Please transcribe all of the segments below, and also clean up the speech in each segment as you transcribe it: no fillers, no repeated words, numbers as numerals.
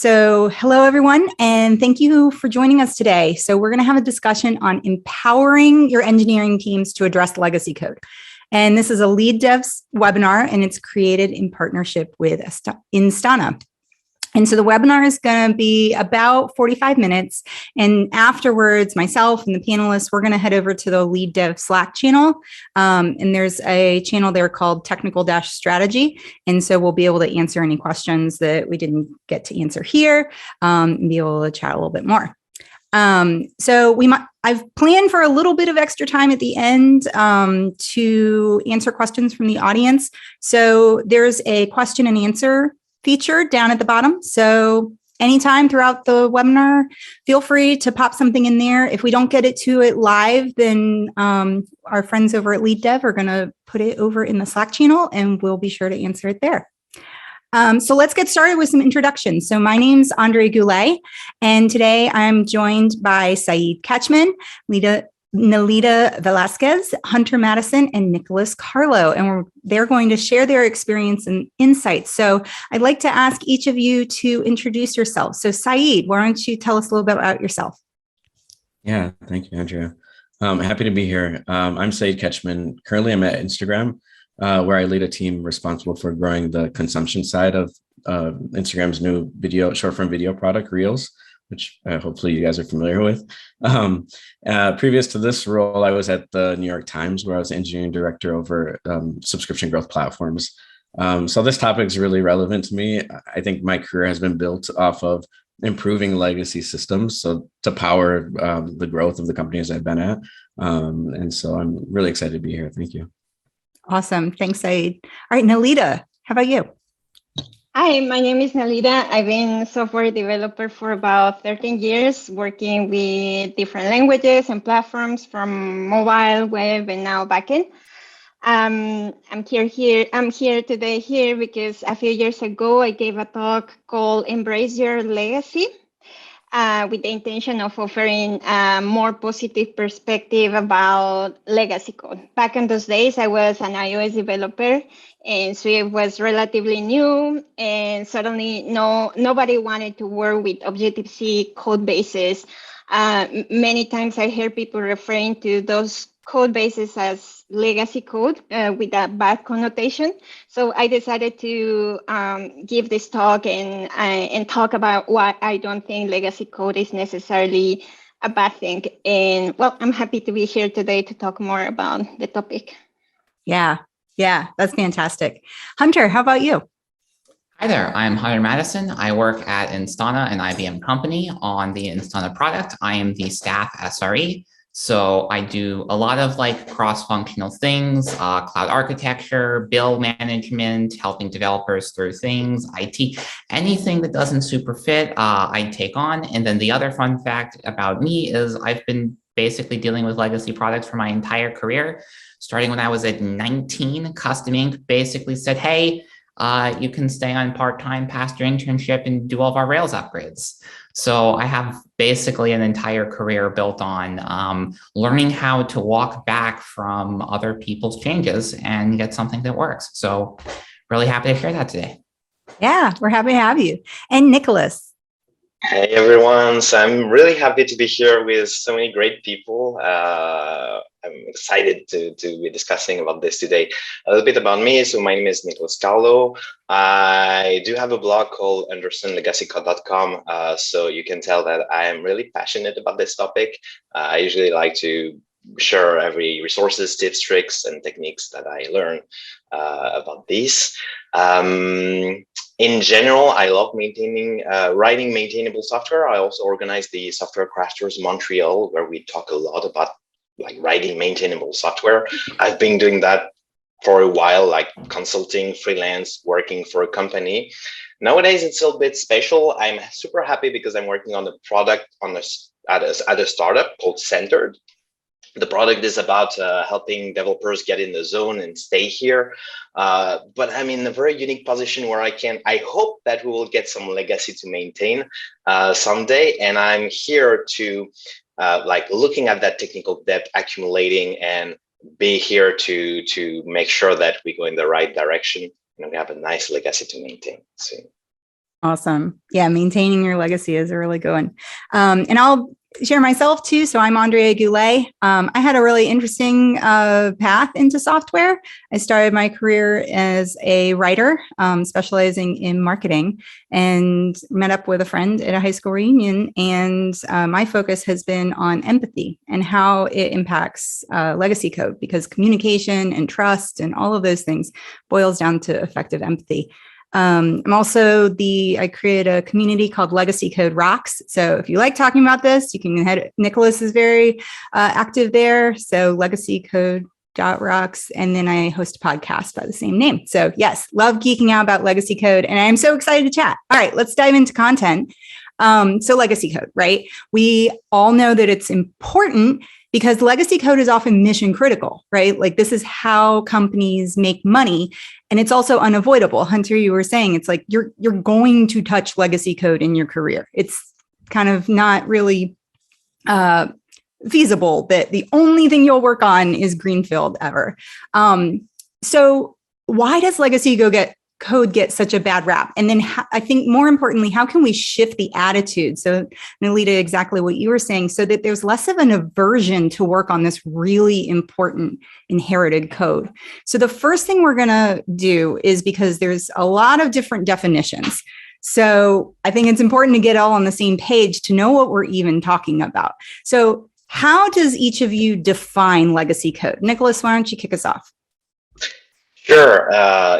So, hello everyone, and thank you for joining us today. So, we're going to have a discussion on empowering your engineering teams to address legacy code. And this is a Lead Devs webinar, and it's created in partnership with Instana. And so the webinar is going to be about 45 minutes. And afterwards, myself and the panelists, we're going to head over to the Lead Dev Slack channel. And there's a channel there called Technical Strategy. And so we'll be able to answer any questions that we didn't get to answer here and be able to chat a little bit more. I've planned for a little bit of extra time at the end to answer questions from the audience. So there's a question and answer feature down at the bottom. So anytime throughout the webinar, feel free to pop something in there. If we don't get to it live, then our friends over at Lead Dev are going to put it over in the Slack channel, and we'll be sure to answer it there. So let's get started with some introductions. So my name's Andre Goulet, and today I'm joined by Saeed Ketchman, Nelita Velasquez, Hunter Madison, and Nicholas Carlo, and they're going to share their experience and insights. So I'd like to ask each of you to introduce yourselves. So Saeed, why don't you tell us a little bit about yourself? Yeah, thank you, Andrea. Happy to be here. I'm Saeed Ketchman. Currently, I'm at Instagram, where I lead a team responsible for growing the consumption side of Instagram's new short-form video product, Reels, which hopefully you guys are familiar with. Previous to this role, I was at the New York Times, where I was engineering director over subscription growth platforms. So this topic is really relevant to me. I think my career has been built off of improving legacy systems, so to power the growth of the companies I've been at. And so I'm really excited to be here. Thank you. Awesome. Thanks, Saeed. All right, Nelita, how about you? Hi, my name is Nelita. I've been a software developer for about 13 years, working with different languages and platforms from mobile, web, and now backend. I'm here today because a few years ago, I gave a talk called Embrace Your Legacy, with the intention of offering a more positive perspective about legacy code. Back in those days, I was an iOS developer, and so it was relatively new, and suddenly nobody wanted to work with Objective-C code bases. Many times I hear people referring to those code bases as legacy code with a bad connotation. So I decided to give this talk and talk about why I don't think legacy code is necessarily a bad thing. And well, I'm happy to be here today to talk more about the topic. Yeah, that's fantastic. Hunter, how about you? Hi there, I'm Hunter Madison. I work at Instana, an IBM company, on the Instana product. I am the staff SRE. So I do a lot of cross-functional things, cloud architecture, build management, helping developers through things, IT, anything that doesn't super fit, I take on. And then the other fun fact about me is I've been basically dealing with legacy products for my entire career. Starting when I was at 19, Custom Ink basically said, hey, you can stay on part-time past your internship and do all of our Rails upgrades. So I have basically an entire career built on learning how to walk back from other people's changes and get something that works. So really happy to share that today. Yeah, we're happy to have you. And Nicholas. Hey everyone, so I'm really happy to be here with so many great people. I'm excited to be discussing about this today. A little bit about me. So my name is Nicholas Carlo. I do have a blog called understandlegacycode.com. So you can tell that I am really passionate about this topic. I usually like to share every resources, tips, tricks, and techniques that I learn about this. In general, I love writing maintainable software. I also organize the Software Crafters Montreal, where we talk a lot about writing maintainable software. I've been doing that for a while, like consulting, freelance, working for a company. Nowadays, it's a little bit special. I'm super happy because I'm working on a product at a startup called Centered. The product is about helping developers get in the zone and stay here. But I'm in a very unique position where I hope that we will get some legacy to maintain someday. And I'm here to looking at that technical debt accumulating and be here to make sure that we go in the right direction and we have a nice legacy to maintain soon. Awesome. Yeah, maintaining your legacy is a really good one. And I'll share myself too. So I'm Andrea Goulet. I had a really interesting path into software. I started my career as a writer, specializing in marketing, and met up with a friend at a high school reunion. And my focus has been on empathy and how it impacts legacy code, because communication and trust and all of those things boils down to effective empathy. I'm also I created a community called Legacy Code Rocks. So if you like talking about this, you can head, Nicholas is very active there. So Legacy Code .rocks. And then I host a podcast by the same name. So yes, love geeking out about legacy code. And I'm so excited to chat. All right, let's dive into content. So legacy code, right? We all know that it's important because legacy code is often mission critical, right? Like this is how companies make money. And it's also unavoidable. Hunter, you were saying it's like you're going to touch legacy code in your career. It's kind of not really feasible that the only thing you'll work on is greenfield ever. So why does legacy code get such a bad rap? And then I think more importantly, how can we shift the attitude? So Nalita, exactly what you were saying, so that there's less of an aversion to work on this really important inherited code. So the first thing we're going to do is, because there's a lot of different definitions, so I think it's important to get all on the same page to know what we're even talking about. So how does each of you define legacy code? Nicholas, why don't you kick us off? Sure.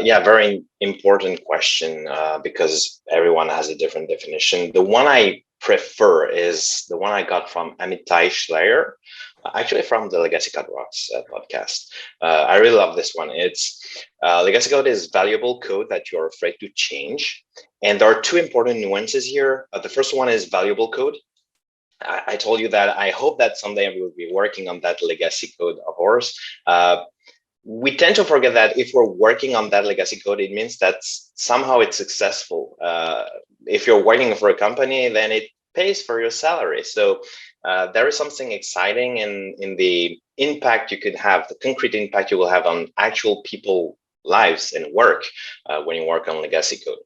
Yeah, very important question because everyone has a different definition. The one I prefer is the one I got from Amitai Schleyer, actually from the Legacy Code Rocks podcast. I really love this one. It's legacy code is valuable code that you're afraid to change. And there are two important nuances here. The first one is valuable code. I told you that I hope that someday we will be working on that legacy code of ours. We tend to forget that if we're working on that legacy code, it means that somehow it's successful. If you're working for a company, then it pays for your salary. So there is something exciting in the impact you could have, the concrete impact you will have on actual people lives and work when you work on legacy code.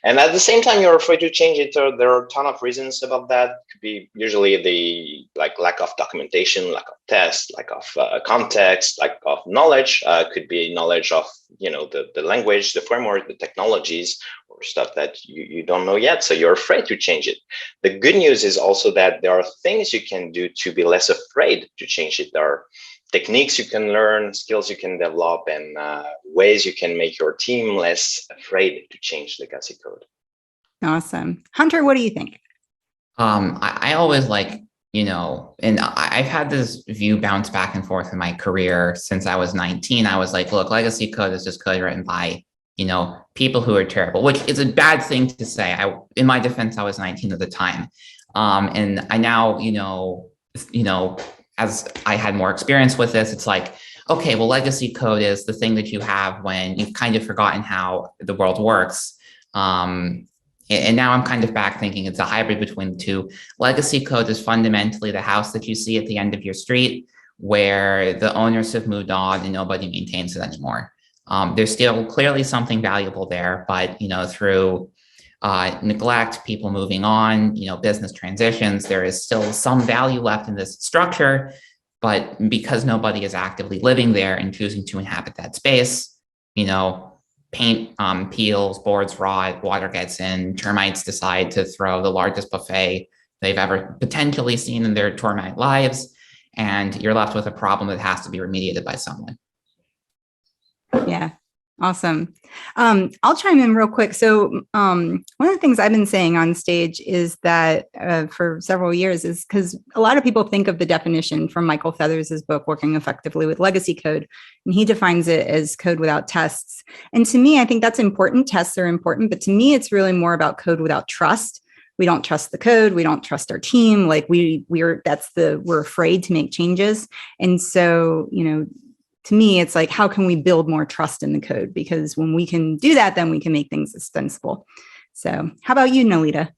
And at the same time, you're afraid to change it. There are a ton of reasons about that. It could be usually the lack of documentation, lack of tests, lack of context, lack of knowledge. Could be knowledge of the language, the framework, the technologies, or stuff that you don't know yet. So you're afraid to change it. The good news is also that there are things you can do to be less afraid to change it. There are techniques you can learn, skills you can develop, and ways you can make your team less afraid to change legacy code. Awesome. Hunter, what do you think? I always and I've had this view bounce back and forth in my career since I was 19. I was like, look, legacy code is just code written by, people who are terrible, which is a bad thing to say. In my defense, I was 19 at the time. And I now, as I had more experience with this, it's like, okay, well, legacy code is the thing that you have when you've kind of forgotten how the world works. And now I'm kind of back thinking it's a hybrid between the two. Legacy code is fundamentally the house that you see at the end of your street where the owners have moved on and nobody maintains it anymore. There's still clearly something valuable there, but, through neglect, people moving on, business transitions, there is still some value left in this structure, but because nobody is actively living there and choosing to inhabit that space, paint peels, boards rot, water gets in, termites decide to throw the largest buffet they've ever potentially seen in their torment lives, and you're left with a problem that has to be remediated by someone. Yeah. Awesome. I'll chime in real quick. So one of the things I've been saying on stage is that for several years is because a lot of people think of the definition from Michael Feathers' book, Working Effectively with Legacy Code, and he defines it as code without tests. And to me, I think that's important. Tests are important, but to me, it's really more about code without trust. We don't trust the code. We don't trust our team. Like we're afraid to make changes. And so, to me, it's like, how can we build more trust in the code? Because when we can do that, then we can make things extensible. So how about you, Nalita?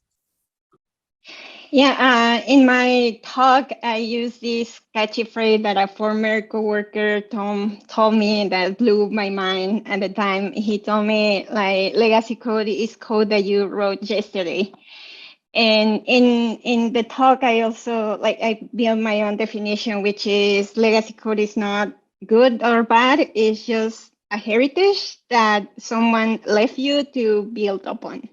Yeah, in my talk, I use this catchy phrase that a former coworker Tom told me that blew my mind at the time. He told me like legacy code is code that you wrote yesterday. And in the talk, I also I built my own definition, which is legacy code is not good or bad. It's just a heritage that someone left you to build upon.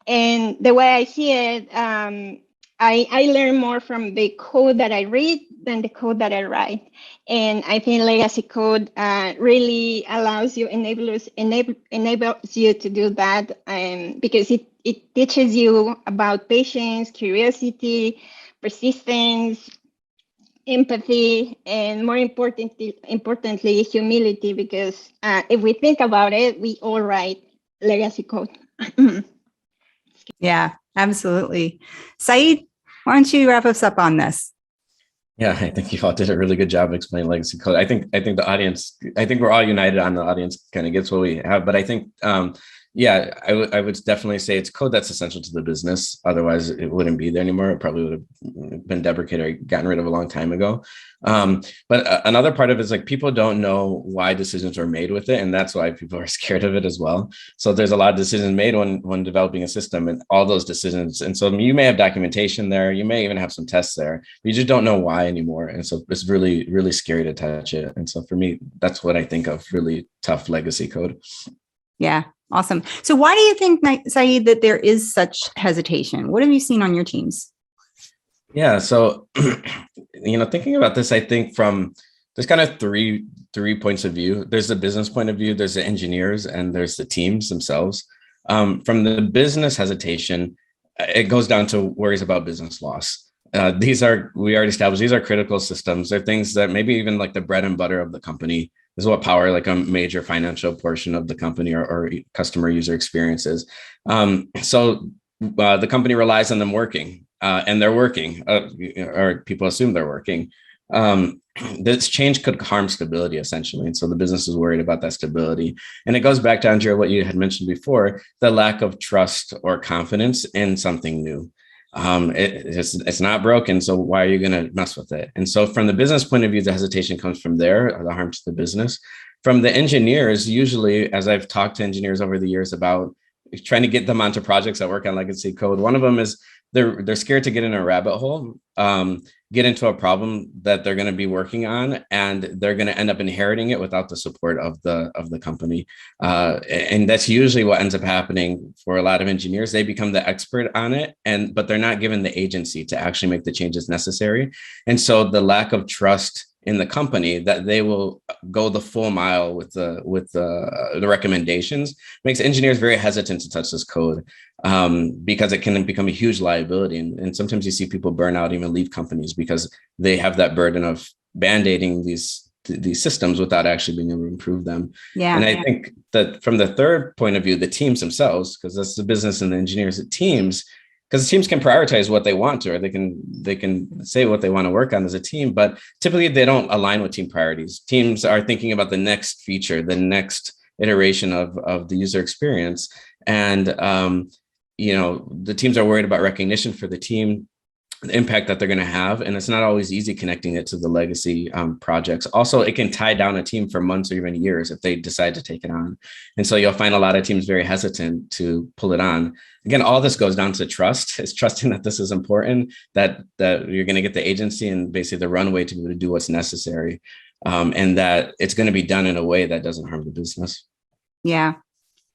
And the way I see it, I learn more from the code that I read than the code that I write. And I think legacy code really allows you, enables you to do that because it teaches you about patience, curiosity, persistence, empathy, and more importantly, humility, because if we think about it, we all write legacy code. Yeah, absolutely. Saeed, why don't you wrap us up on this? Yeah, I think you all did a really good job explaining legacy code. I think the audience, I think we're all united on the audience kind of gets what we have, but I think, yeah, I would definitely say it's code that's essential to the business. Otherwise, it wouldn't be there anymore. It probably would have been deprecated or gotten rid of a long time ago. But another part of it is like people don't know why decisions are made with it, and that's why people are scared of it as well. So there's a lot of decisions made when developing a system, and all those decisions. And so you may have documentation there, you may even have some tests there, but you just don't know why anymore. And so it's really, really scary to touch it. And so for me, that's what I think of really tough legacy code. Yeah. Awesome. So why do you think, Saeed, that there is such hesitation? What have you seen on your teams? Yeah. So, thinking about this, I think there's kind of three points of view. There's the business point of view, there's the engineers, and there's the teams themselves. From the business hesitation, it goes down to worries about business loss. We already established, these are critical systems. They're things that maybe even like the bread and butter of the company. This is what power like a major financial portion of the company or customer user experiences. So the company relies on them working, and they're working, or people assume they're working. This change could harm stability essentially. And so the business is worried about that stability. And it goes back to, Andrea, what you had mentioned before, the lack of trust or confidence in something new. It's not broken, so why are you going to mess with it? And so from the business point of view, the hesitation comes from there, or the harm to the business. From the engineers, usually, as I've talked to engineers over the years about trying to get them onto projects that work on legacy code, one of them is they're scared to get in a rabbit hole, get into a problem that they're going to be working on, and they're going to end up inheriting it without the support of the company. And that's usually what ends up happening for a lot of engineers. They become the expert on it, but they're not given the agency to actually make the changes necessary. And so the lack of trust in the company that they will go the full mile with the recommendations makes engineers very hesitant to touch this code, because it can become a huge liability. And sometimes you see people burn out, even leave companies, because they have that burden of band-aiding these systems without actually being able to improve them. Yeah. And I think that from the third point of view, the teams themselves, because that's the business and the engineers, the teams, because teams can prioritize what they want to, or they can say what they want to work on as a team, but typically they don't align with team priorities. Teams are thinking about the next feature, the next iteration of the user experience. And, the teams are worried about recognition for the team, the impact that they're going to have. And it's not always easy connecting it to the legacy projects. Also, it can tie down a team for months or even years if they decide to take it on. And so you'll find a lot of teams very hesitant to pull it on. Again, all this goes down to trust. It's trusting that this is important, that you're going to get the agency and basically the runway to be able to do what's necessary, and that it's going to be done in a way that doesn't harm the business. Yeah.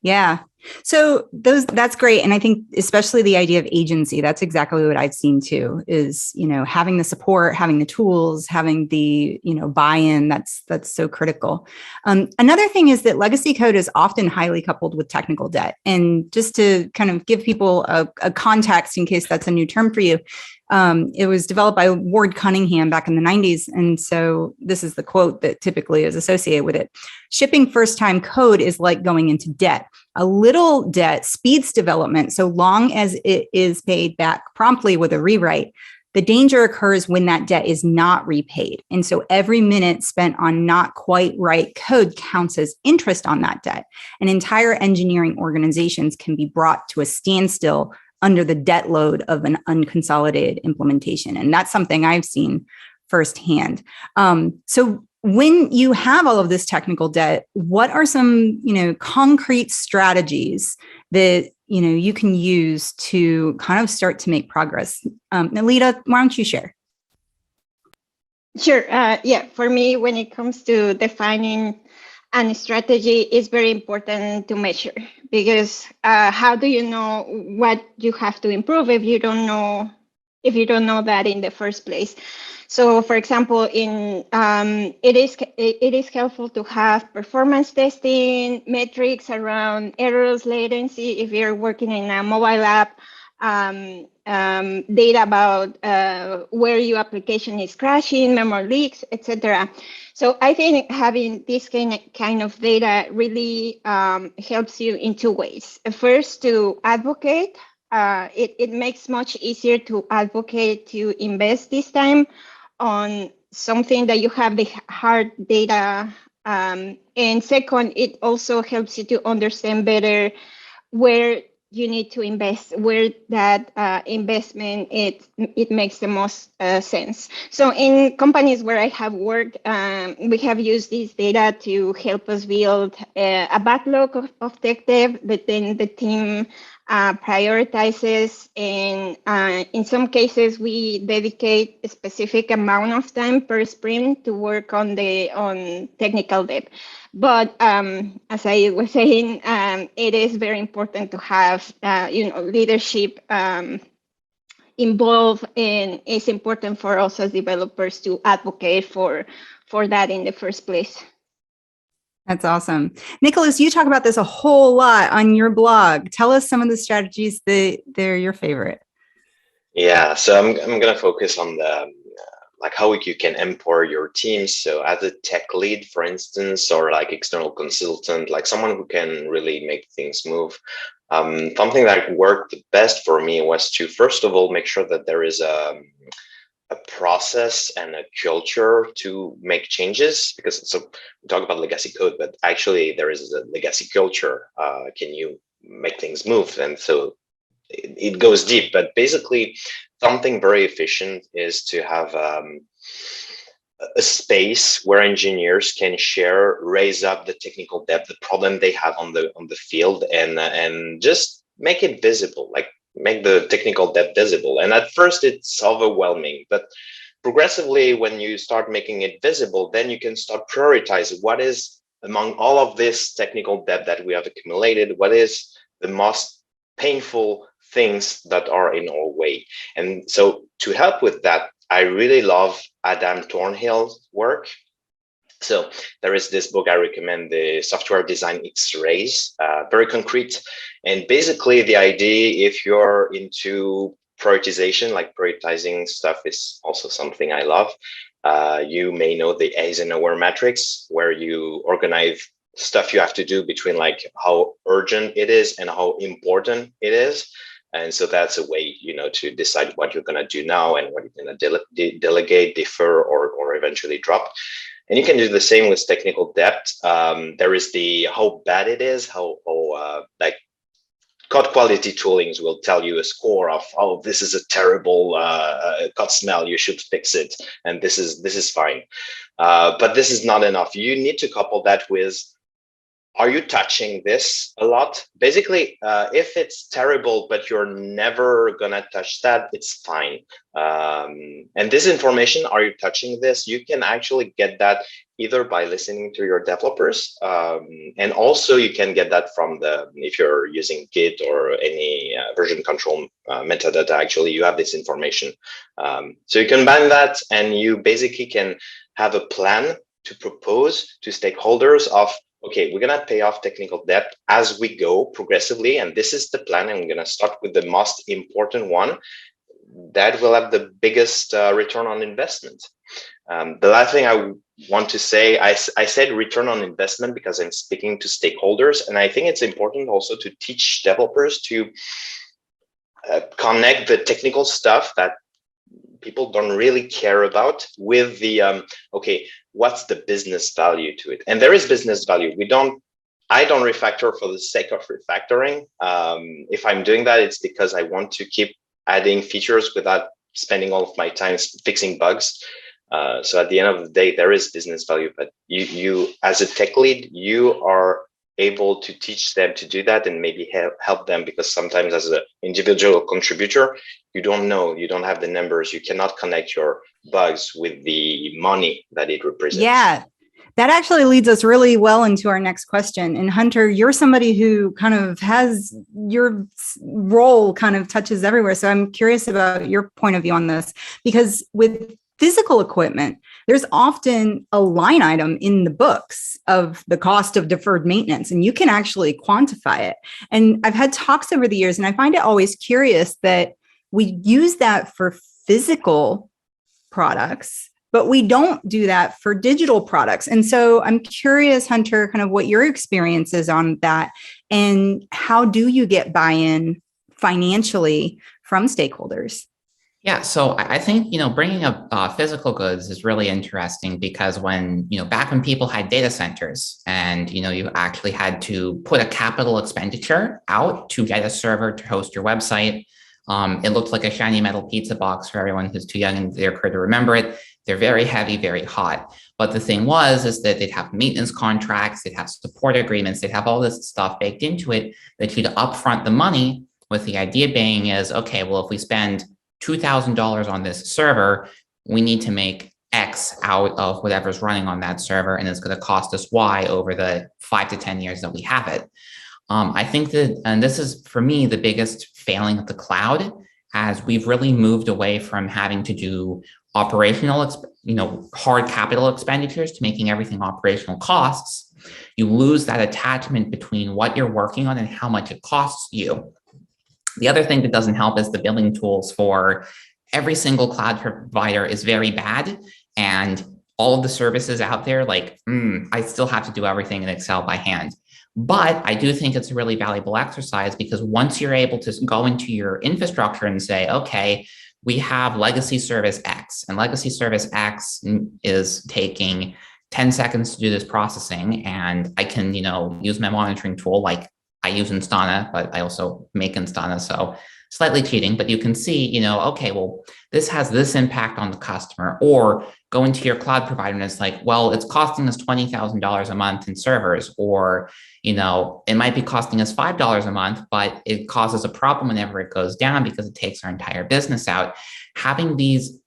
Yeah. So that's great. And I think especially the idea of agency, that's exactly what I've seen too, is, having the support, having the tools, having the, buy-in, that's so critical. Another thing is that legacy code is often highly coupled with technical debt. And just to kind of give people a context in case that's a new term for you, it was developed by Ward Cunningham back in the 90s. And so this is the quote that typically is associated with it. Shipping first-time code is like going into debt. A little debt speeds development so long as it is paid back promptly with a rewrite. The danger occurs when that debt is not repaid. And so every minute spent on not quite right code counts as interest on that debt. And entire engineering organizations can be brought to a standstill under the debt load of an unconsolidated implementation. And that's something I've seen firsthand. So when you have all of this technical debt, what are some, concrete strategies that, you can use to kind of start to make progress? Nalita, why don't you share? Sure. Yeah, for me, when it comes to defining a strategy, it's very important to measure, because how do you know what you have to improve if you don't know that in the first place? So, for example, it is helpful to have performance testing metrics around errors, latency. If you're working in a mobile app, data about where your application is crashing, memory leaks, etc. So I think having this kind of data really helps you in two ways. First, to advocate. It makes much easier to advocate to invest this time on something that you have the hard data. And second, it also helps you to understand better where you need to invest, where that investment it makes the most sense. So in companies where I have worked, we have used this data to help us build a backlog of tech dev that then the team prioritizes, and in some cases we dedicate a specific amount of time per sprint to work on technical debt. But as I was saying, it is very important to have leadership involved, and it's important for us as developers to advocate for that in the first place. That's awesome. Nicholas, you talk about this a whole lot on your blog. Tell us some of the strategies that they're your favorite. Yeah, so I'm going to focus on the like how you can empower your teams. So as a tech lead, for instance, or like external consultant, like someone who can really make things move. Something that worked the best for me was to, first of all, make sure that there is a process and a culture to make changes, because so we talk about legacy code, but actually there is a legacy culture. Can you make things move? And so it goes deep, but basically something very efficient is to have a space where engineers can share, raise up the technical depth, the problem they have on the field, and just make it visible, like make the technical depth visible. And at first it's overwhelming, but progressively when you start making it visible, then you can start prioritizing what is among all of this technical depth that we have accumulated, what is the most painful things that are in our way. And so to help with that, I really love Adam Thornhill's work. So there is this book I recommend, the Software Design X-Rays, very concrete. And basically the idea, if you're into prioritization, like prioritizing stuff is also something I love. You may know the Eisenhower matrix, where you organize stuff you have to do between like how urgent it is and how important it is. And so that's a way, to decide what you're going to do now and what you're going to delegate, defer, or eventually drop. And you can do the same with technical depth. There is the how bad it is, how like code quality toolings will tell you a score of, oh, this is a terrible code smell, you should fix it, and this is fine. But this is not enough. You need to couple that with, are you touching this a lot? Basically, if it's terrible, but you're never gonna touch that, it's fine. And this information, are you touching this? You can actually get that either by listening to your developers, and also you can get that from if you're using Git or any version control metadata, actually you have this information. So you combine that and you basically can have a plan to propose to stakeholders of, okay, we're going to pay off technical debt as we go progressively. And this is the plan. And we're going to start with the most important one that will have the biggest return on investment. The last thing I want to say, I said return on investment because I'm speaking to stakeholders. And I think it's important also to teach developers to connect the technical stuff that people don't really care about with the, okay, what's the business value to it? And there is business value. We don't I don't refactor for the sake of refactoring. If I'm doing that, it's because I want to keep adding features without spending all of my time fixing bugs. So at the end of the day, there is business value, but you as a tech lead, you are able to teach them to do that and maybe help them, because sometimes as an individual contributor, you don't know, you don't have the numbers, you cannot connect your bugs with the money that it represents. Yeah. That actually leads us really well into our next question. And Hunter, you're somebody who kind of has your role kind of touches everywhere. So I'm curious about your point of view on this, because with physical equipment, there's often a line item in the books of the cost of deferred maintenance, and you can actually quantify it. And I've had talks over the years, and I find it always curious that we use that for physical products, but we don't do that for digital products. And so I'm curious, Hunter, kind of what your experience is on that, and how do you get buy-in financially from stakeholders? Yeah, so I think, bringing up physical goods is really interesting, because when, back when people had data centers and, you actually had to put a capital expenditure out to get a server to host your website. It looked like a shiny metal pizza box for everyone who's too young in their career to remember it. They're very heavy, very hot. But the thing is that they'd have maintenance contracts, they'd have support agreements, they'd have all this stuff baked into it that you'd upfront the money, with the idea being is, okay, well, if we spend $2,000 on this server, we need to make X out of whatever's running on that server, and it's going to cost us Y over the 5 to 10 years that we have it. I think that, and this is for me the biggest failing of the cloud, as we've really moved away from having to do operational, hard capital expenditures to making everything operational costs. You lose that attachment between what you're working on and how much it costs you. The other thing that doesn't help is the billing tools for every single cloud provider is very bad. And all of the services out there, I still have to do everything in Excel by hand. But I do think it's a really valuable exercise, because once you're able to go into your infrastructure and say, okay, we have legacy service X, and legacy service X is taking 10 seconds to do this processing, and I can, use my monitoring tool, like I use Instana, but I also make Instana, so slightly cheating, but you can see, okay, well, this has this impact on the customer. Or go into your cloud provider and it's like, well, it's costing us $20,000 a month in servers, or, it might be costing us $5 a month, but it causes a problem whenever it goes down because it takes our entire business out. Having these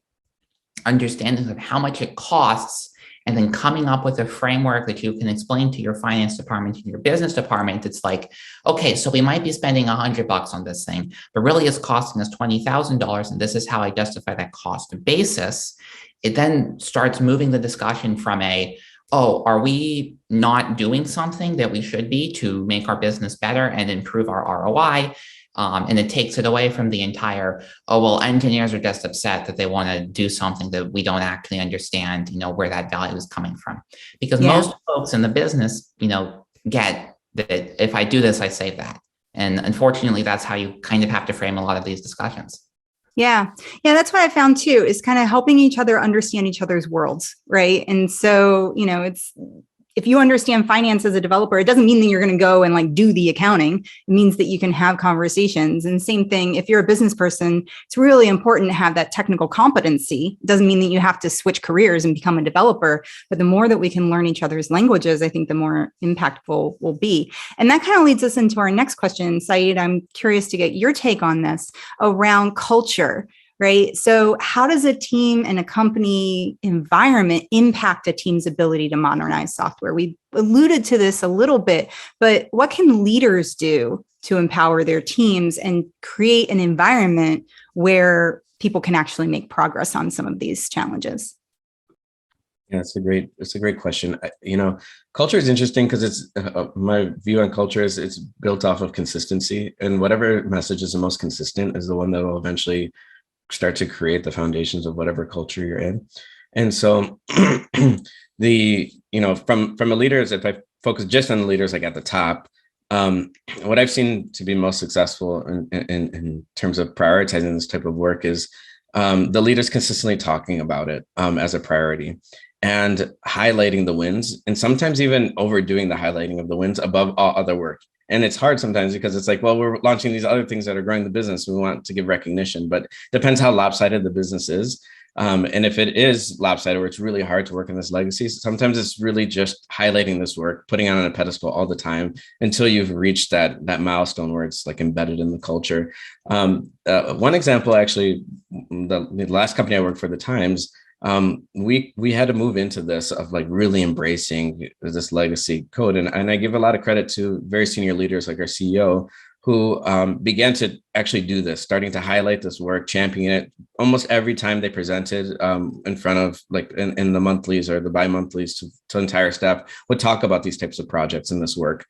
understandings of how much it costs, and then coming up with a framework that you can explain to your finance department and your business department. It's like, okay, so we might be spending $100 on this thing, but really it's costing us $20,000. And this is how I justify that cost basis. It then starts moving the discussion from are we not doing something that we should be to make our business better and improve our ROI? And it takes it away from the entire, engineers are just upset that they want to do something that we don't actually understand, where that value is coming from. Because most folks in the business, get that if I do this, I save that. And unfortunately, that's how you kind of have to frame a lot of these discussions. Yeah. That's what I found too, is kind of helping each other understand each other's worlds. Right. And so, if you understand finance as a developer, it doesn't mean that you're going to go and do the accounting. It means that you can have conversations. And same thing, if you're a business person, it's really important to have that technical competency. It doesn't mean that you have to switch careers and become a developer, but the more that we can learn each other's languages, I think the more impactful we'll be. And that kind of leads us into our next question. Saeed, I'm curious to get your take on this around culture. Right. So how does a team and a company environment impact a team's ability to modernize software? We alluded to this a little bit, but what can leaders do to empower their teams and create an environment where people can actually make progress on some of these challenges? Yeah, it's a great question. Culture is interesting because it's my view on culture is it's built off of consistency, and whatever message is the most consistent is the one that will eventually start to create the foundations of whatever culture you're in. And so from a leaders, if I focus just on the leaders, at the top, what I've seen to be most successful in terms of prioritizing this type of work is the leaders consistently talking about it as a priority. and highlighting the wins, and sometimes even overdoing the highlighting of the wins above all other work. And it's hard sometimes because it's like, well, we're launching these other things that are growing the business. We want to give recognition, but depends how lopsided the business is. And if it is lopsided, where it's really hard to work in this legacy, sometimes it's really just highlighting this work, putting it on a pedestal all the time until you've reached that milestone where it's like embedded in the culture. One example, actually, the last company I worked for, the Times, we had to move into this of like really embracing this legacy code. And I give a lot of credit to very senior leaders like our CEO, who began to actually do this, starting to highlight this work, champion it almost every time they presented in front of, like in the monthlies or the bi-monthlies to entire staff, would talk about these types of projects and this work.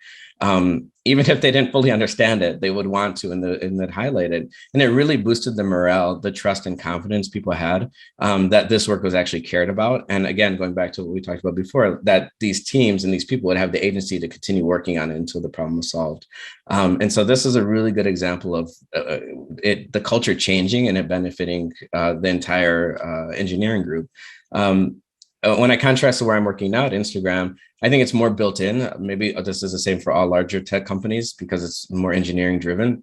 Even if they didn't fully understand it, they would want to, and they'd highlight it. And it really boosted the morale, the trust and confidence people had that this work was actually cared about. And again, going back to what we talked about before, that these teams and these people would have the agency to continue working on it until the problem was solved. And so this is a really good example of the culture changing and it benefiting the entire engineering group. When I contrast to where I'm working now at Instagram, I think it's more built in. Maybe this is the same for all larger tech companies because it's more engineering driven.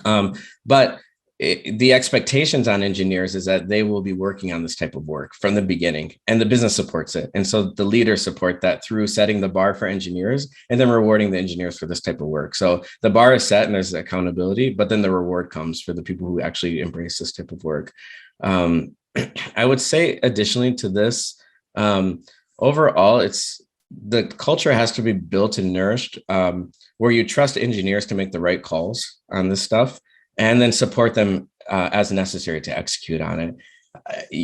But the expectations on engineers is that they will be working on this type of work from the beginning, and the business supports it. And so the leaders support that through setting the bar for engineers and then rewarding the engineers for this type of work. So the bar is set and there's accountability, but then the reward comes for the people who actually embrace this type of work. I would say additionally to this, overall, it's the culture has to be built and nourished where you trust engineers to make the right calls on this stuff and then support them as necessary to execute on it.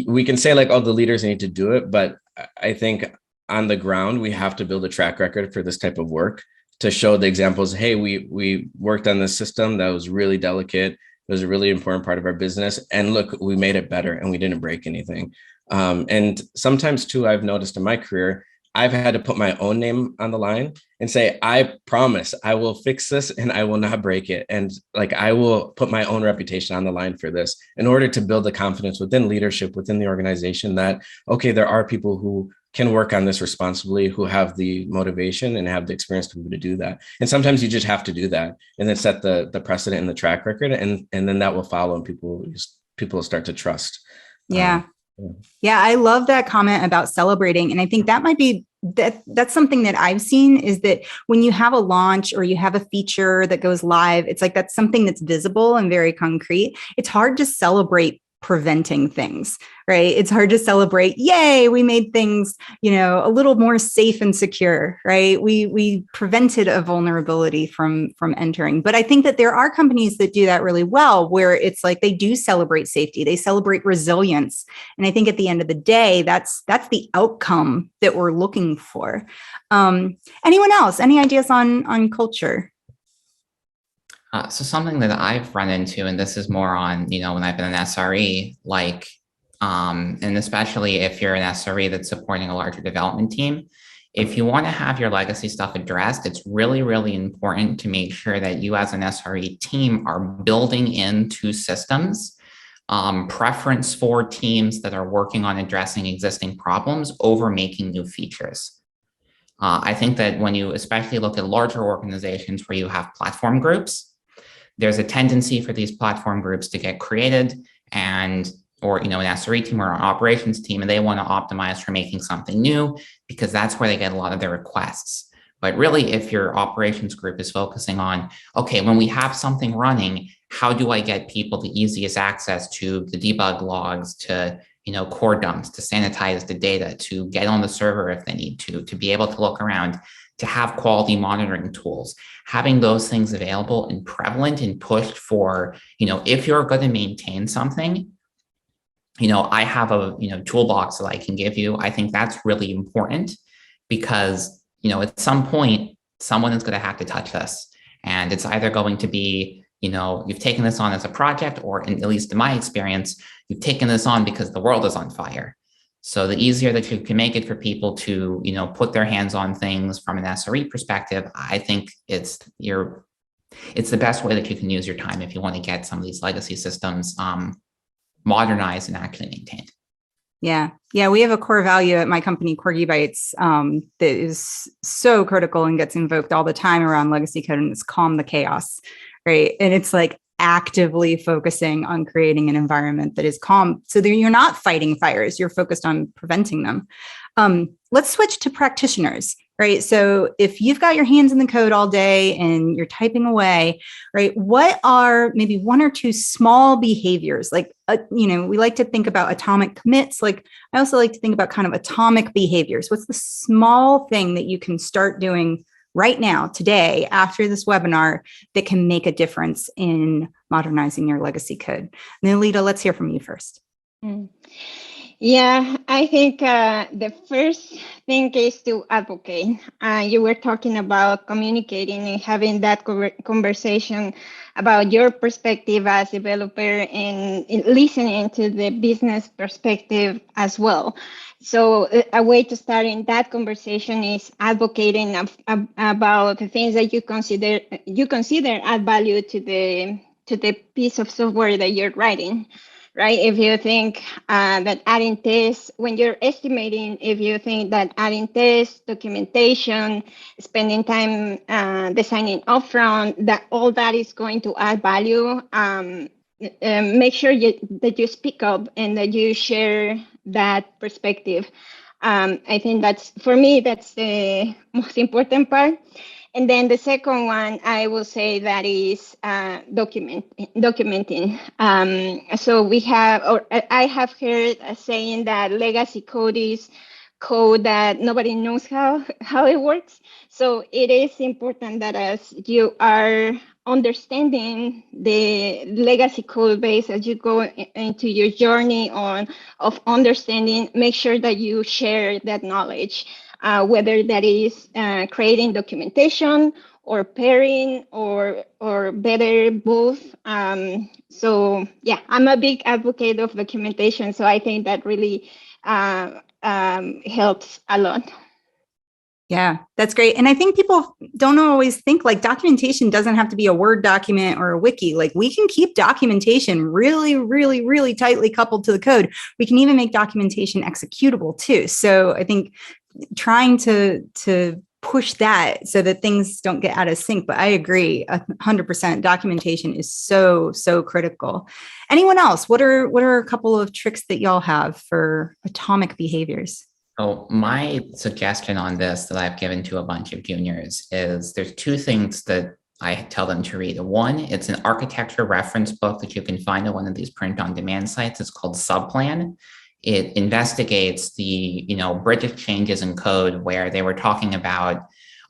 We can say like, oh, the leaders need to do it, but I think on the ground, we have to build a track record for this type of work to show the examples. Hey, we worked on this system that was really delicate. It was a really important part of our business. And look, we made it better and we didn't break anything. And sometimes too, I've noticed in my career, I've had to put my own name on the line and say, I promise I will fix this and I will not break it. And like, I will put my own reputation on the line for this in order to build the confidence within leadership, within the organization that, okay, there are people who can work on this responsibly, who have the motivation and have the experience to be able to do that. And sometimes you just have to do that and then set the precedent and the track record. And then that will follow and people will start to trust. Yeah. Yeah, I love that comment about celebrating. And I think that might be that's something that I've seen is that when you have a launch or you have a feature that goes live, it's like that's something that's visible and very concrete. It's hard to celebrate preventing things, right? It's hard to celebrate, yay, we made things, a little more safe and secure, right? We prevented a vulnerability from entering. But I think that there are companies that do that really well, where it's like they do celebrate safety, they celebrate resilience. And I think at the end of the day, that's the outcome that we're looking for. Anyone else? Any ideas on culture? So something that I've run into, and this is more on, when I've been an SRE, and especially if you're an SRE that's supporting a larger development team, if you want to have your legacy stuff addressed, it's really, really important to make sure that you as an SRE team are building into systems preference for teams that are working on addressing existing problems over making new features. I think that when you especially look at larger organizations where you have platform groups, there's a tendency for these platform groups to get created or an SRE team or an operations team, and they want to optimize for making something new because that's where they get a lot of their requests. But really, if your operations group is focusing on, okay, when we have something running, how do I get people the easiest access to the debug logs, to core dumps, to sanitize the data, to get on the server if they need to be able to look around, to have quality monitoring tools, having those things available and prevalent and pushed for, if you're going to maintain something, I have a, toolbox that I can give you. I think that's really important because, at some point, someone is going to have to touch this. And it's either going to be, you've taken this on as a project, or at least in my experience, you've taken this on because the world is on fire. So the easier that you can make it for people to, put their hands on things from an SRE perspective, I think it's the best way that you can use your time if you want to get some of these legacy systems modernized and actually maintained. Yeah. Yeah. We have a core value at my company, Corgi Bytes, that is so critical and gets invoked all the time around legacy code, and it's calm the chaos, right? And it's like actively focusing on creating an environment that is calm so that you're not fighting fires, you're focused on preventing them. Let's switch to practitioners, right? So if you've got your hands in the code all day and you're typing away, right, what are maybe one or two small behaviors? Like, we like to think about atomic commits. Like, I also like to think about kind of atomic behaviors. What's the small thing that you can start doing right now, today, after this webinar, that can make a difference in modernizing your legacy code? Nalita, let's hear from you first. Yeah, I think the first thing is to advocate. You were talking about communicating and having that conversation about your perspective as a developer and listening to the business perspective as well. So a way to start in that conversation is advocating about the things that you consider add value to the piece of software that you're writing. Right? If you think that adding tests, when you're estimating, if you think that adding tests, documentation, spending time designing upfront, that all that is going to add value, make sure that you speak up and that you share that perspective. I think for me, that's the most important part. And then the second one, I will say that is documenting. So I have heard a saying that legacy code is code that nobody knows how it works. So it is important that as you are understanding the legacy code base, as you go into your journey of understanding, make sure that you share that knowledge. Whether that is creating documentation or pairing or better both. So yeah, I'm a big advocate of documentation. So I think that really helps a lot. Yeah, that's great. And I think people don't always think like documentation doesn't have to be a Word document or a wiki. Like we can keep documentation really, really, really tightly coupled to the code. We can even make documentation executable too. So I think trying to push that so that things don't get out of sync. But I agree 100%. Documentation is so critical. Anyone else? What are a couple of tricks that y'all have for atomic behaviors? Oh, my suggestion on this that I've given to a bunch of juniors is there's two things that I tell them to read. One, it's an architecture reference book that you can find at one of these print-on-demand sites. It's called Subplan. It investigates the, British changes in code where they were talking about,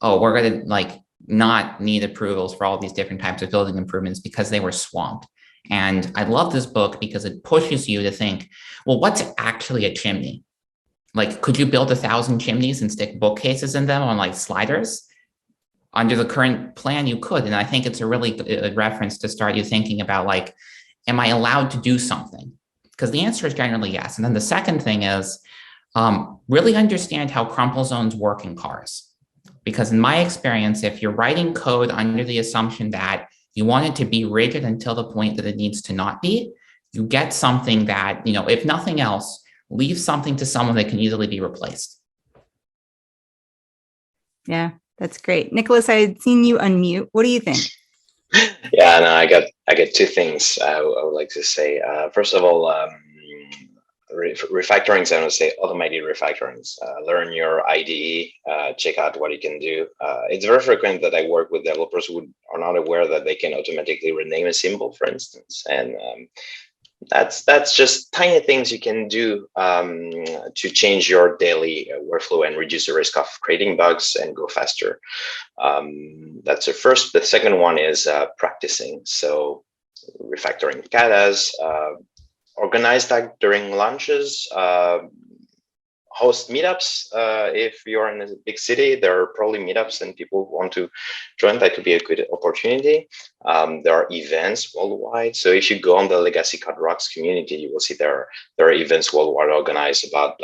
we're going to not need approvals for all these different types of building improvements because they were swamped. And I love this book because it pushes you to think, well, what's actually a chimney? Like, could you build 1,000 chimneys and stick bookcases in them on sliders? Under the current plan, you could. And I think it's a really good reference to start you thinking about am I allowed to do something? Because the answer is generally yes. And then the second thing is really understand how crumple zones work in cars. Because in my experience, if you're writing code under the assumption that you want it to be rigid until the point that it needs to not be, you get something that, if nothing else, leave something to someone that can easily be replaced. Yeah, that's great. Nicholas, I had seen you unmute. What do you think? Yeah, no, I got two things I would like to say. First of all, refactorings, I would say automated refactorings. Learn your IDE, check out what you can do. It's very frequent that I work with developers who are not aware that they can automatically rename a symbol, for instance, and that's just tiny things you can do to change your daily workflow and reduce the risk of creating bugs and go faster. That's the first. The second one is practicing. So refactoring katas, organize that during lunches, host meetups. If you're in a big city, there are probably meetups and people who want to join. That could be a good opportunity. There are events worldwide. So if you go on the Legacy Code Rocks community, you will see there are events worldwide organized about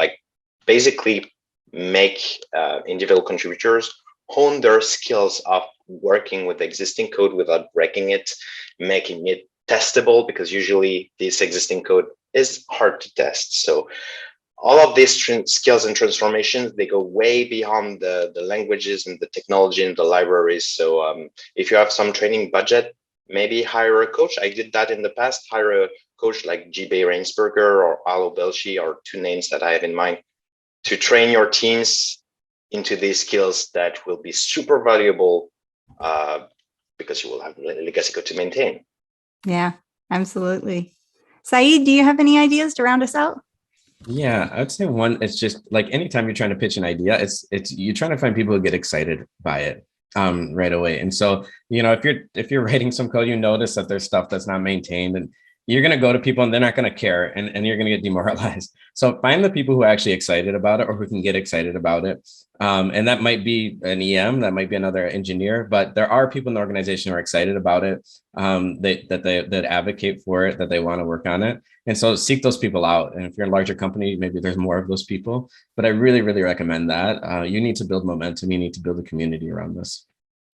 basically make individual contributors hone their skills of working with existing code without breaking it, making it testable, because usually this existing code is hard to test. So all of these skills and transformations, they go way beyond the languages and the technology and the libraries. So if you have some training budget, maybe hire a coach. I did that in the past. Hire a coach like G.B. Rainsberger or Alo Belshi, are two names that I have in mind, to train your teams into these skills that will be super valuable because you will have legacy code to maintain. Yeah, absolutely. Saeed, do you have any ideas to round us out? Yeah, I would say one, it's just like anytime you're trying to pitch an idea, it's you're trying to find people who get excited by it right away. And so, if you're writing some code, you notice that there's stuff that's not maintained, and you're going to go to people and they're not going to care, and you're going to get demoralized. So find the people who are actually excited about it or who can get excited about it. And that might be an EM, that might be another engineer, but there are people in the organization who are excited about it, that advocate for it, that they want to work on it. And so seek those people out. And if you're a larger company, maybe there's more of those people, but I really, really recommend that. You need to build momentum. You need to build a community around this.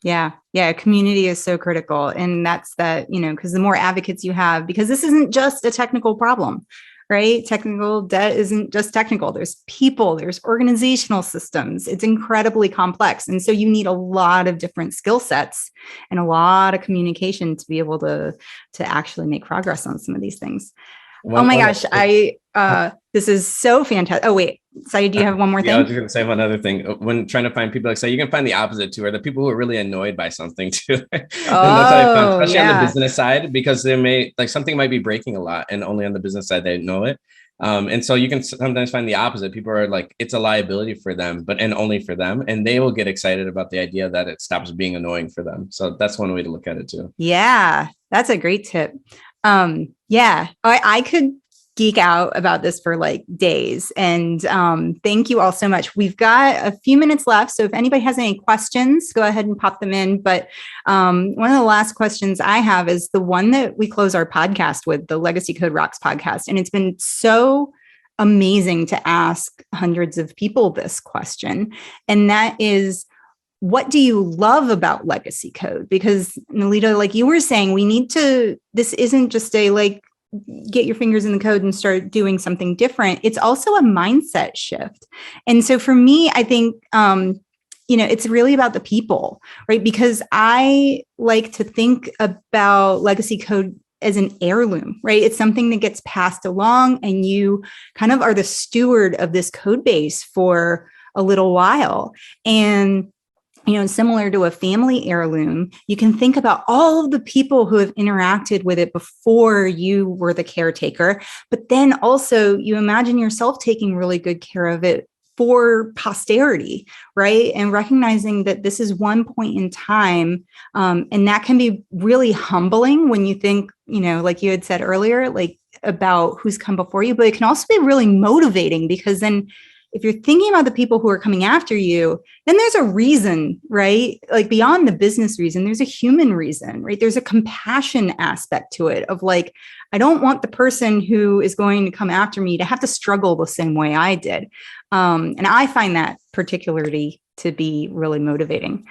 Yeah. Community is so critical. And that's that, because the more advocates you have, because this isn't just a technical problem, right? Technical debt isn't just technical. There's people, there's organizational systems. It's incredibly complex. And so you need a lot of different skill sets and a lot of communication to be able to actually make progress on some of these things. Oh my gosh. This is so fantastic. Oh, wait. Saeed, do you have one more thing? I was just going to say one other thing. When trying to find people, like, so you can find the opposite too, or the people who are really annoyed by something too. And that's how I found, especially on the business side, because something might be breaking a lot, and only on the business side they know it. And so you can sometimes find the opposite. People are like, it's a liability for them, and only for them. And they will get excited about the idea that it stops being annoying for them. So that's one way to look at it too. Yeah, that's a great tip. I could geek out about this for like days. And thank you all so much. We've got a few minutes left. So if anybody has any questions, go ahead and pop them in. But one of the last questions I have is the one that we close our podcast with, the Legacy Code Rocks podcast. And it's been so amazing to ask hundreds of people this question. And that is, what do you love about legacy code? Because Nalita, like you were saying, this isn't just a get your fingers in the code and start doing something different. It's also a mindset shift. And so for me, I think, it's really about the people, right? Because I like to think about legacy code as an heirloom, right? It's something that gets passed along, and you kind of are the steward of this code base for a little while. And similar to a family heirloom, you can think about all of the people who have interacted with it before you were the caretaker, but then also you imagine yourself taking really good care of it for posterity, right? And recognizing that this is one point in time. And that can be really humbling when you think, like you had said earlier, like about who's come before you, but it can also be really motivating, because then if you're thinking about the people who are coming after you, then there's a reason, right? Like beyond the business reason, there's a human reason, right? There's a compassion aspect to it of like, I don't want the person who is going to come after me to have to struggle the same way I did. And I find that particularly to be really motivating.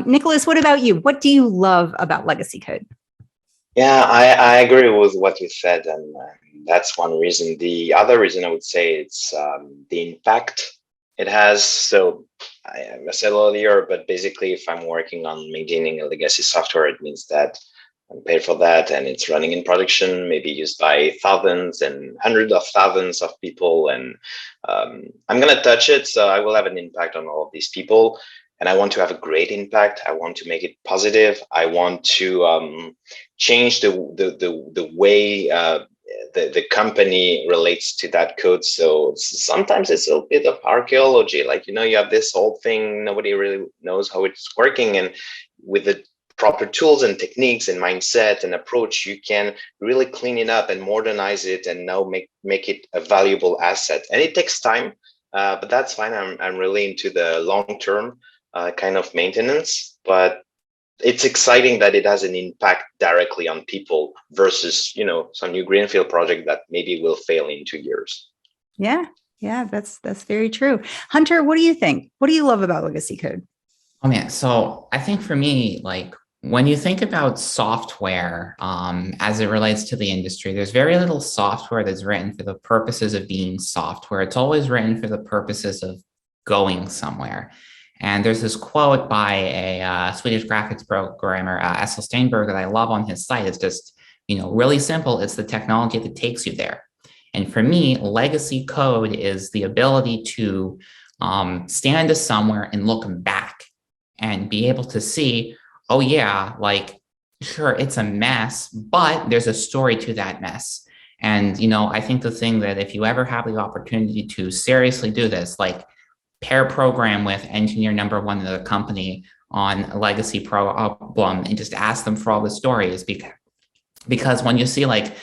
Nicholas, what about you? What do you love about legacy code? Yeah, I agree with what you said, and that's one reason. The other reason I would say it's the impact it has. So I said earlier, but basically, if I'm working on maintaining a legacy software, it means that I'm paid for that, and it's running in production, maybe used by thousands and hundreds of thousands of people, and I'm gonna touch it, so I will have an impact on all of these people. And I want to have a great impact. I want to make it positive. I want to change the way the company relates to that code. So sometimes it's a bit of archaeology. Like, you have this whole thing, nobody really knows how it's working. And with the proper tools and techniques and mindset and approach, you can really clean it up and modernize it and now make it a valuable asset. And it takes time, but that's fine. I'm really into the long-term kind of maintenance, but it's exciting that it has an impact directly on people versus, some new greenfield project that maybe will fail in 2 years. Yeah, that's very true. Hunter, what do you think? What do you love about legacy code? Oh man, so I think for me, like when you think about software as it relates to the industry, there's very little software that's written for the purposes of being software. It's always written for the purposes of going somewhere. And there's this quote by a Swedish graphics programmer, Essel Steinberg, that I love on his site. It's just, really simple. It's the technology that takes you there. And for me, legacy code is the ability to stand somewhere and look back and be able to see, oh yeah, like, sure, it's a mess, but there's a story to that mess. And, I think the thing that if you ever have the opportunity to seriously do this, like pair program with engineer number one in the company on a legacy problem and just ask them for all the stories, because when you see like,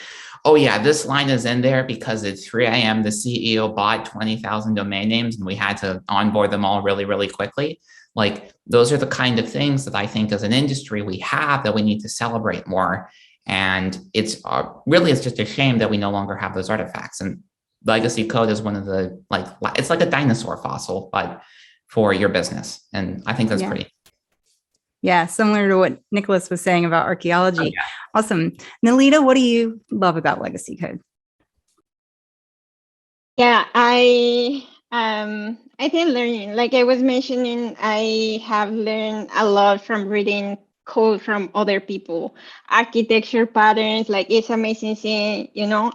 oh yeah, this line is in there because at 3 a.m. the CEO bought 20,000 domain names and we had to onboard them all really, really quickly. Like those are the kind of things that I think as an industry we have that we need to celebrate more. And it's just a shame that we no longer have those artifacts. And legacy code is one of the, it's like a dinosaur fossil, but for your business. And I think that's pretty. Yeah, similar to what Nicholas was saying about archaeology. Oh, yeah. Awesome. Nalita, what do you love about legacy code? Yeah, I think learning, like I was mentioning, I have learned a lot from reading code from other people, architecture patterns. Like it's amazing seeing,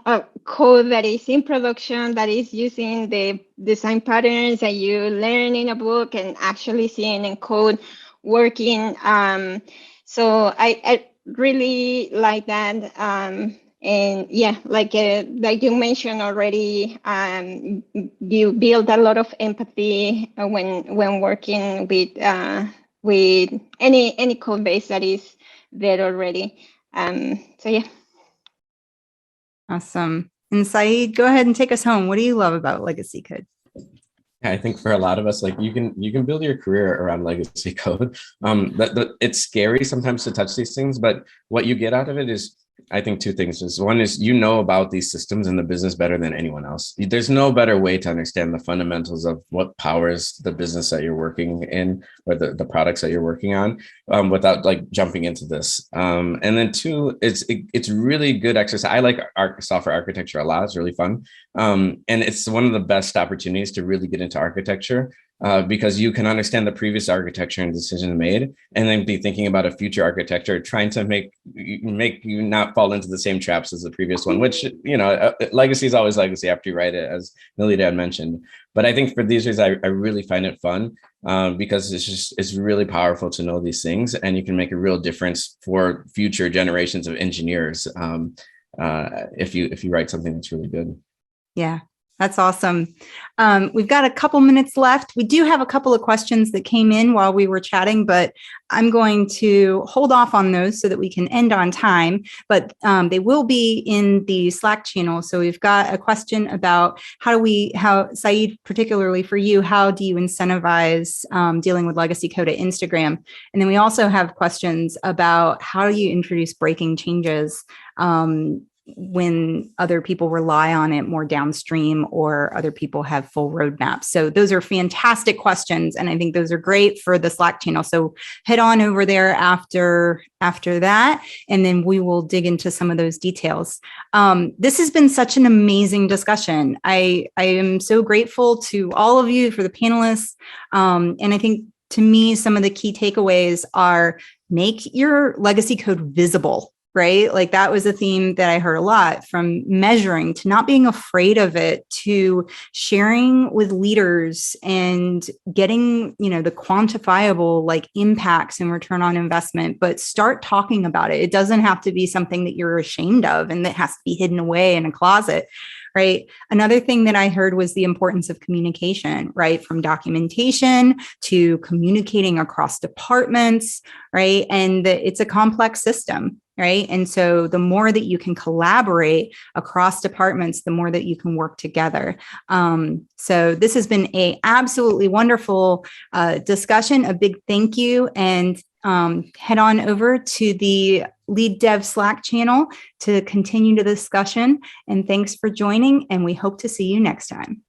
a code that is in production, that is using the design patterns that you learn in a book and actually seeing in code working. So I really like that. And yeah, like you mentioned already, you build a lot of empathy when working with any code base that is there already. So yeah. Awesome. And Saeed, go ahead and take us home. What do you love about legacy code? I think for a lot of us, like you can build your career around legacy code. It's scary sometimes to touch these things, but what you get out of it is, I think, two things. Just one is about these systems and the business better than anyone else. There's no better way to understand the fundamentals of what powers the business that you're working in or the products that you're working on without like jumping into this. And then two, it's really good exercise. I like software architecture a lot. It's really fun. And it's one of the best opportunities to really get into architecture. Because you can understand the previous architecture and decision made, and then be thinking about a future architecture, trying to make you not fall into the same traps as the previous one, which, legacy is always legacy after you write it, as Nalita had mentioned. But I think for these reasons, I really find it fun because it's really powerful to know these things, and you can make a real difference for future generations of engineers if you write something that's really good. Yeah. That's awesome. We've got a couple minutes left. We do have a couple of questions that came in while we were chatting, but I'm going to hold off on those so that we can end on time, but they will be in the Slack channel. So we've got a question about how Saeed, particularly for you, how do you incentivize dealing with legacy code at Instagram? And then we also have questions about how do you introduce breaking changes when other people rely on it more downstream or other people have full roadmaps. So those are fantastic questions. And I think those are great for the Slack channel. So head on over there after that, and then we will dig into some of those details. This has been such an amazing discussion. I am so grateful to all of you, for the panelists. And I think to me, some of the key takeaways are make your legacy code visible. Right? Like that was a theme that I heard a lot, from measuring to not being afraid of it, to sharing with leaders and getting, the quantifiable like impacts and return on investment, but start talking about it. It doesn't have to be something that you're ashamed of and that has to be hidden away in a closet. Right. Another thing that I heard was the importance of communication, right? From documentation to communicating across departments, right? And it's a complex system, right? And so the more that you can collaborate across departments, the more that you can work together. So this has been a absolutely wonderful discussion. A big thank you, and head on over to the Lead Dev Slack channel to continue the discussion. And thanks for joining, and we hope to see you next time.